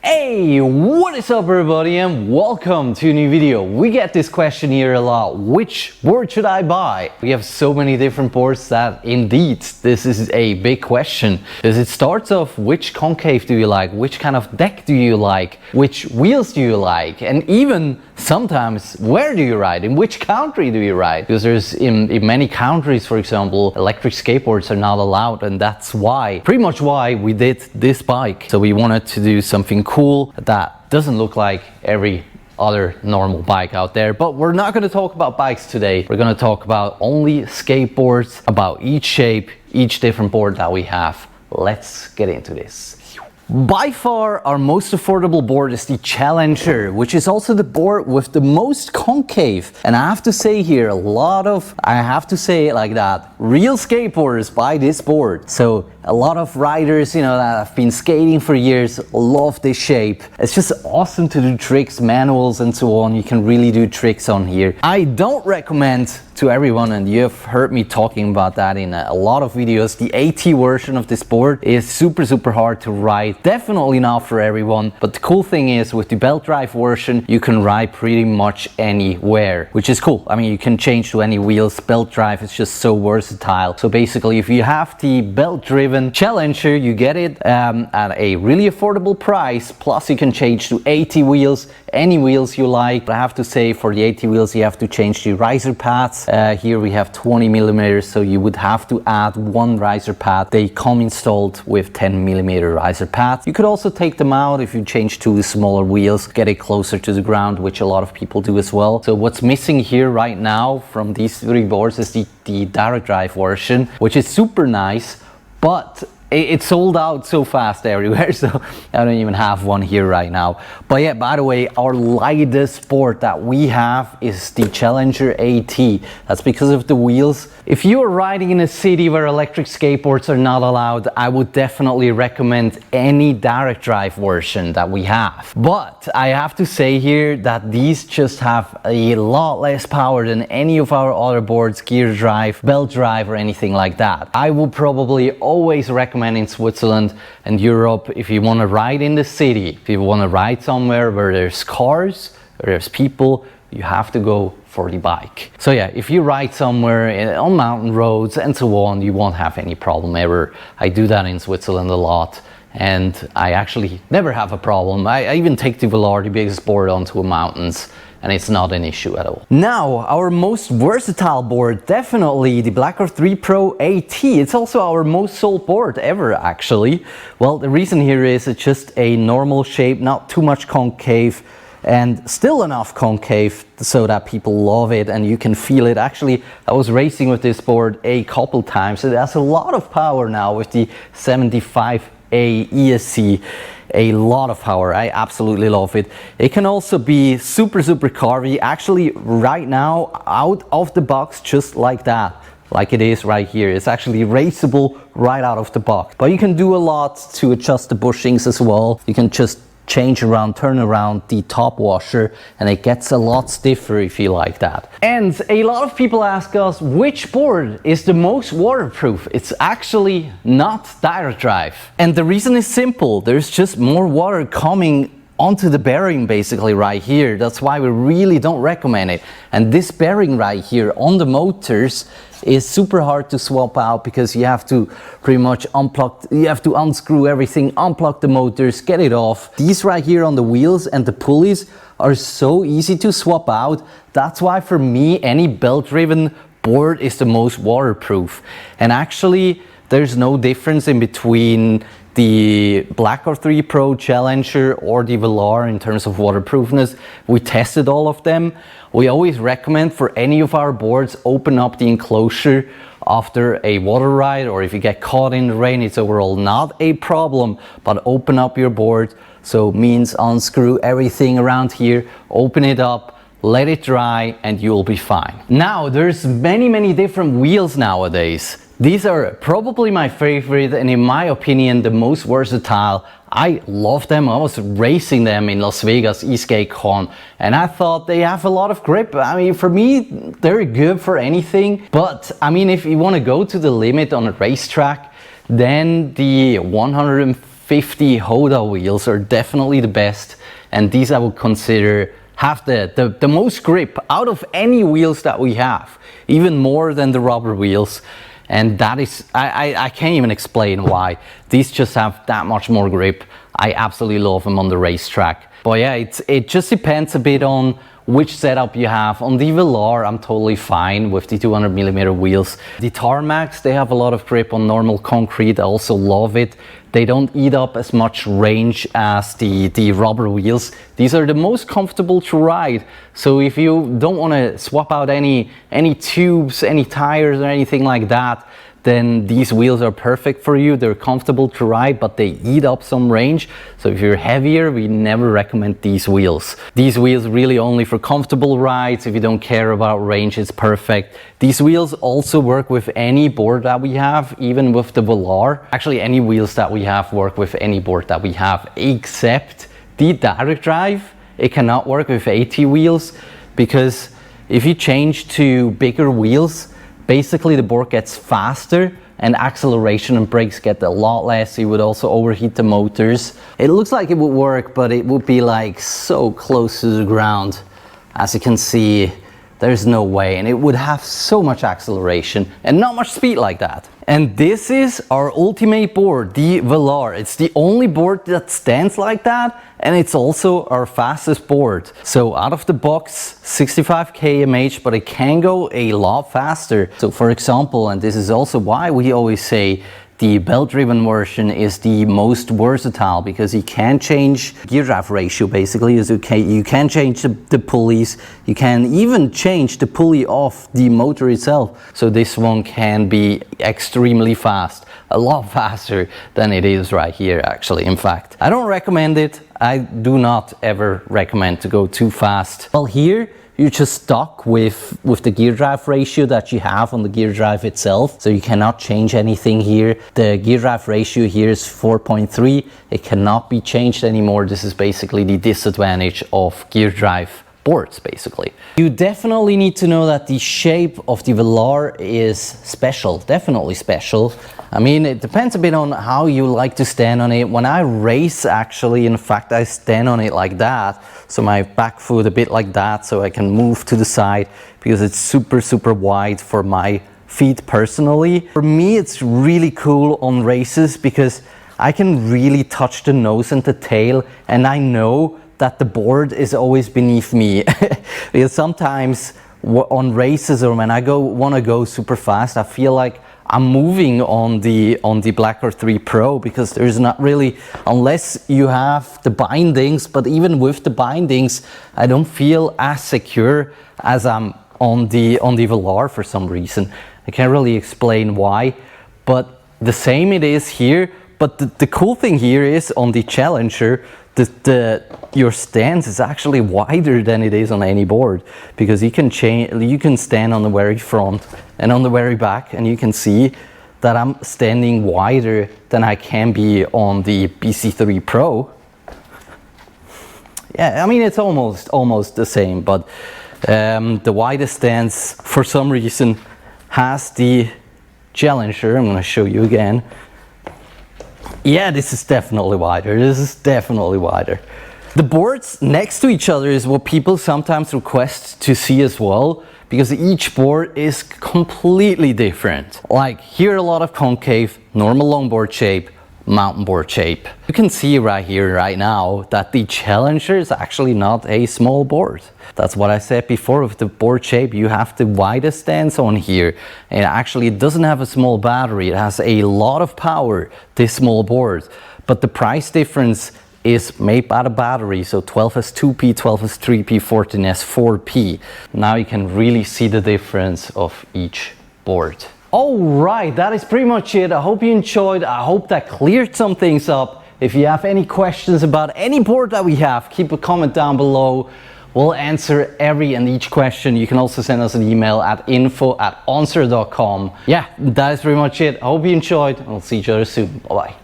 Hey, what is up everybody and welcome to a new video. We get this question here a lot. Which board should I buy? We have so many different boards that indeed this is a big question. Because it starts off which concave do you like, which kind of deck do you like, which wheels do you like, and even sometimes where do you ride, in which country do you ride? Because there's in many countries, for example, electric skateboards are not allowed, and that's pretty much why we did this bike. So we wanted to do something cool that doesn't look like every other normal bike out there. But we're not going to talk about bikes today. We're going to talk about only skateboards, about each shape, each different board that we have. Let's get into this. By far our most affordable board is the Challenger, which is also the board with the most concave. And I have to say here, I have to say it like that, real skateboarders buy this board. So a lot of riders, that have been skating for years, love this shape. It's just awesome to do tricks, manuals and so on. You can really do tricks on here. I don't recommend to everyone, and you have heard me talking about that in a lot of videos, the AT version of this board is super hard to ride. Definitely not for everyone, but the cool thing is with the belt drive version you can ride pretty much anywhere, which is cool. I mean, you can change to any wheels. Belt drive is just so versatile. So basically if you have the belt driven Challenger, you get it at a really affordable price, plus you can change to AT wheels, any wheels you like. But I have to say, for the AT wheels you have to change the riser pads. Here we have 20 millimeters, so you would have to add one riser pad. They come installed with 10 millimeter riser pads. You could also take them out if you change to smaller wheels, get it closer to the ground, which a lot of people do as well. So what's missing here right now from these three boards is the direct drive version, which is super nice, but it's sold out so fast everywhere, so I don't even have one here right now. But yeah, by the way, our lightest board that we have is the Challenger AT. That's because of the wheels. If you are riding in a city where electric skateboards are not allowed, I would definitely recommend any direct drive version that we have. But I have to say here that these just have a lot less power than any of our other boards, gear drive, belt drive or anything like that. I would probably always recommend in Switzerland and Europe, if you want to ride in the city, if you want to ride somewhere where there's cars, where there's people, you have to go for the bike. So yeah, if you ride somewhere on mountain roads and so on, you won't have any problem ever. I do that in Switzerland a lot, and I actually never have a problem. I even take the VELAR, the biggest board, onto mountains, and it's not an issue at all. Now, our most versatile board, definitely the Blacker 3 Pro AT. It's also our most sold board ever, actually. Well, the reason here is it's just a normal shape, not too much concave, and still enough concave so that people love it and you can feel it. Actually, I was racing with this board a couple times. It has a lot of power now with the 75A ESC. A lot of power. I absolutely love it. It can also be super Carve. Actually, right now, out of the box, just like that, like it is right here. It's actually raceable right out of the box. But you can do a lot to adjust the bushings as well. You can just change around, turn around the top washer, and it gets a lot stiffer if you like that. And a lot of people ask us which board is the most waterproof. It's actually not direct drive, and the reason is simple. There's just more water coming onto the bearing basically right here. That's why we really don't recommend it. And this bearing right here on the motors is super hard to swap out, because you have to pretty much you have to unscrew everything, unplug the motors, get it off. These right here on the wheels and the pulleys are so easy to swap out. That's why for me any belt driven board is the most waterproof. And actually there's no difference in between the Blacker 3 Pro Challenger or the VELAR in terms of waterproofness. We tested all of them. We always recommend for any of our boards, open up the enclosure after a water ride, or if you get caught in the rain, it's overall not a problem, but open up your board. So means unscrew everything around here, open it up, let it dry, and you'll be fine. Now, there's many different wheels nowadays. These are probably my favorite, and in my opinion the most versatile. I love them. I was racing them in Las Vegas eSkateCon, and I thought they have a lot of grip. I mean, for me they're good for anything, but I mean, if you want to go to the limit on a racetrack, then the 150 50 Hoda wheels are definitely the best, and these I would consider have the most grip out of any wheels that we have, even more than the rubber wheels. And that is, I can't even explain why. These just have that much more grip. I absolutely love them on the racetrack. But yeah, it just depends a bit on which setup you have. On the Velar, I'm totally fine with the 200mm wheels. The Tarmacs, they have a lot of grip on normal concrete. I also love it. They don't eat up as much range as the rubber wheels. These are the most comfortable to ride. So if you don't want to swap out any tubes, any tires or anything like that, then these wheels are perfect for you. They're comfortable to ride, but they eat up some range. So if you're heavier, we never recommend these wheels. These wheels really only for comfortable rides. If you don't care about range, it's perfect. These wheels also work with any board that we have, even with the Velar. Actually, any wheels that we have work with any board that we have, except the direct drive. It cannot work with AT wheels, because if you change to bigger wheels, basically the board gets faster and acceleration and brakes get a lot less. You would also overheat the motors. It looks like it would work, but it would be like so close to the ground. As you can see, there's no way, and it would have so much acceleration and not much speed like that. And this is our ultimate board, the Velar. It's the only board that stands like that, and it's also our fastest board. So out of the box, 65 km/h, but it can go a lot faster. So for example, and this is also why we always say the belt-driven version is the most versatile, because you can change gear drive ratio. Basically, you can change the pulleys. You can even change the pulley of the motor itself. So this one can be extremely fast, a lot faster than it is right here actually. In fact, I don't recommend it. I do not ever recommend to go too fast. Well, here you're just stuck with the gear drive ratio that you have on the gear drive itself. So you cannot change anything here. The gear drive ratio here is 4.3. It cannot be changed anymore. This is basically the disadvantage of gear drive boards, basically. You definitely need to know that the shape of the Velar is special, definitely special. I mean, it depends a bit on how you like to stand on it. When I race, actually, in fact, I stand on it like that. So my back foot a bit like that, so I can move to the side, because it's super wide for my feet personally. For me, it's really cool on races, because I can really touch the nose and the tail, and I know that the board is always beneath me. Because sometimes on races, or when I want to go super fast, I feel like I'm moving on the Blacker 3 Pro, because there's not really, unless you have the bindings, but even with the bindings, I don't feel as secure as I'm on the Velar for some reason. I can't really explain why, but the same it is here. But the cool thing here is on the Challenger, your stance is actually wider than it is on any board, because you can stand on the very front and on the very back, and you can see that I'm standing wider than I can be on the BC3 Pro. Yeah, I mean, it's almost the same, but the widest stance for some reason has the Challenger. I'm going to show you again. Yeah, this is definitely wider. This is definitely wider. The boards next to each other is what people sometimes request to see as well, because each board is completely different. Like here, a lot of concave, normal longboard shape, mountain board shape. You can see right here, right now, that the Challenger is actually not a small board. That's what I said before with the board shape. You have the widest stance on here, and actually it doesn't have a small battery. It has a lot of power, this small board, but the price difference is made by the battery. So 12S2P, 12S3P, 14S4P. Now you can really see the difference of each board. Alright, that is pretty much it. I hope you enjoyed. I hope that cleared some things up. If you have any questions about any board that we have, keep a comment down below. We'll answer every and each question. You can also send us an email at info@onsra.com. Yeah, that is pretty much it. I hope you enjoyed, and we'll see each other soon. Bye bye.